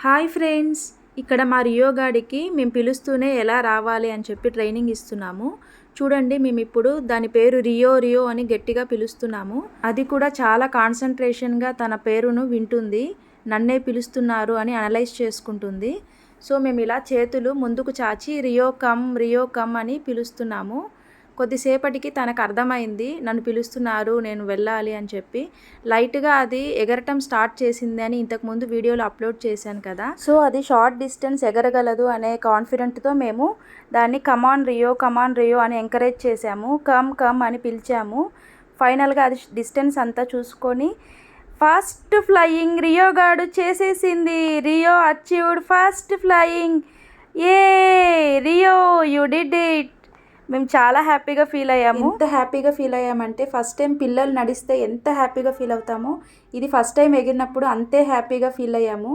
Hi friends, ఇక్కడ మా Rio గాడికి మేము పిలుస్తూనే ఎలా రావాలి అని చెప్పి ట్రైనింగ్ ఇస్తున్నాము. చూడండి, మేము ఇప్పుడు దాని పేరు రియో రియో అని గట్టిగా పిలుస్తున్నాము. అది కూడా చాలా కాన్సన్ట్రేషన్గా తన పేరును వింటుంది. నన్నే పిలుస్తున్నారు అని అనలైజ్ చేసుకుంటుంది. సో మేము ఇలా చేతులు ముందుకు చాచి రియో కమ్ అని పిలుస్తున్నాము. కొద్దిసేపటికి తనకు అర్థమైంది నన్ను పిలుస్తున్నారు, నేను వెళ్ళాలి అని చెప్పి. లైట్గా అది ఎగరటం స్టార్ట్ చేసింది అని ఇంతకుముందు వీడియోలో అప్లోడ్ చేశాను కదా. సో అది షార్ట్ డిస్టెన్స్ ఎగరగలదు అనే కాన్ఫిడెంట్తో మేము దాన్ని కమాన్ రియో అని ఎంకరేజ్ చేశాము. కమ్ అని పిలిచాము. ఫైనల్గా అది డిస్టెన్స్ అంతా చూసుకొని ఫస్ట్ ఫ్లయింగ్ రియో గాడు చేసేసింది. Rio achieved first flying. A Rio, you did it. మేము చాలా హ్యాపీగా ఫీల్ అయ్యాము. ఎంత హ్యాపీగా ఫీల్ అయ్యామంటే ఫస్ట్ టైం పిల్లలు నడిస్తే ఎంత హ్యాపీగా ఫీల్ అవుతామో ఇది ఫస్ట్ టైం ఎగిరినప్పుడు అంతే హ్యాపీగా ఫీల్ అయ్యాము.